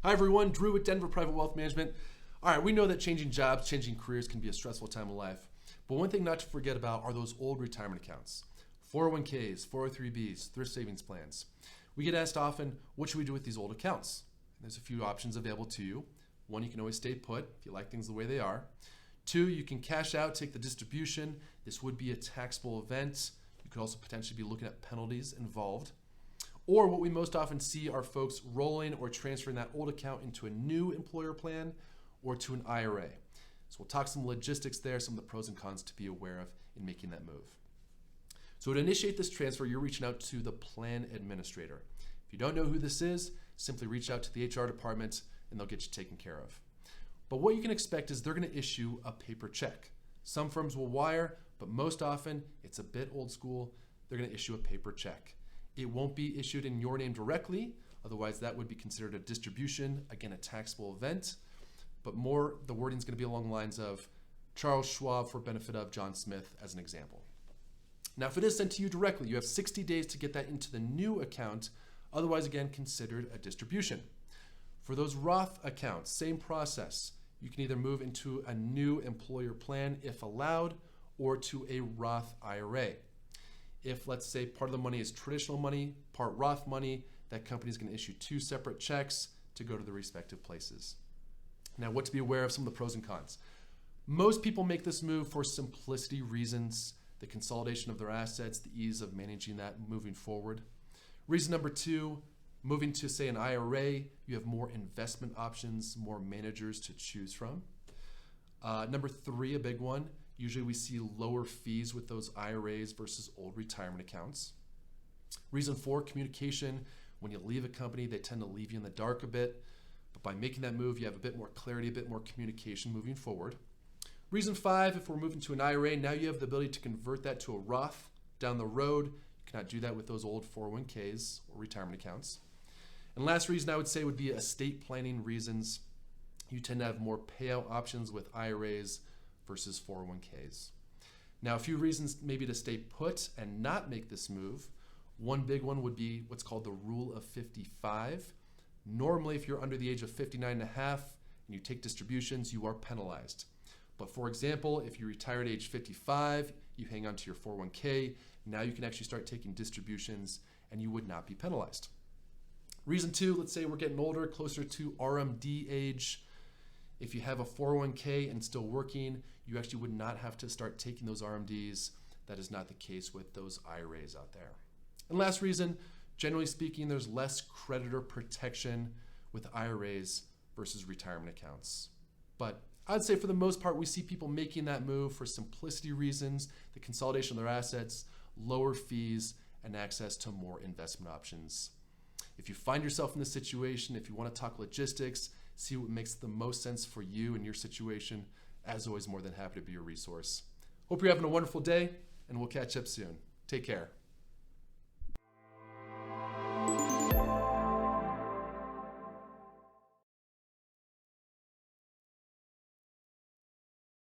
Hi everyone, Drew with Denver Private Wealth Management. All right, we know that changing jobs, changing careers can be a stressful time of life. But one thing not to forget about are those old retirement accounts. 401ks, 403bs, thrift savings plans. We get asked often, what should we do with these old accounts? There's a few options available to you. One, you can always stay put if you like things the way they are. Two, you can cash out, take the distribution. This would be a taxable event. You could also potentially be looking at penalties involved. Or what we most often see are folks rolling or transferring that old account into a new employer plan or to an IRA. So we'll talk some logistics there, some of the pros and cons to be aware of in making that move. So to initiate this transfer, you're reaching out to the plan administrator. If you don't know who this is, simply reach out to the HR department and they'll get you taken care of. But what you can expect is they're going to issue a paper check. Some firms will wire, but most often it's a bit old school. They're going to issue a paper check. It won't be issued in your name directly, otherwise that would be considered a distribution, again a taxable event, but more the wording is going to be along the lines of Charles Schwab for benefit of John Smith as an example. Now if it is sent to you directly, you have 60 days to get that into the new account, otherwise again considered a distribution. For those Roth accounts, same process. You can either move into a new employer plan if allowed or to a Roth IRA. If, let's say, part of the money is traditional money, part Roth money, that company is going to issue two separate checks to go to the respective places. Now, what to be aware of, some of the pros and cons. Most people make this move for simplicity reasons, the consolidation of their assets, the ease of managing that moving forward. Reason number two, moving to, say, an IRA, you have more investment options, more managers to choose from. Number three, a big one, usually we see lower fees with those IRAs versus old retirement accounts. Reason four, communication. When you leave a company, they tend to leave you in the dark a bit. But by making that move, you have a bit more clarity, a bit more communication moving forward. Reason five, if we're moving to an IRA, now you have the ability to convert that to a Roth down the road. You cannot do that with those old 401ks or retirement accounts. And last reason I would say would be estate planning reasons. You tend to have more payout options with IRAs versus 401ks. Now, a few reasons maybe to stay put and not make this move. One big one would be what's called the rule of 55. Normally, if you're under the age of 59 and a half and you take distributions, you are penalized. But for example, if you retire at age 55, you hang on to your 401k, now you can actually start taking distributions and you would not be penalized. Reason two, let's say we're getting older, closer to RMD age. If you have a 401k and still working, you actually would not have to start taking those RMDs. That is not the case with those IRAs out there. And last reason, generally speaking, there's less creditor protection with IRAs versus retirement accounts. But I'd say for the most part, we see people making that move for simplicity reasons, the consolidation of their assets, lower fees, and access to more investment options. If you find yourself in this situation, if you want to talk logistics, see what makes the most sense for you and your situation, as always, more than happy to be your resource. Hope you're having a wonderful day, and we'll catch up soon. Take care.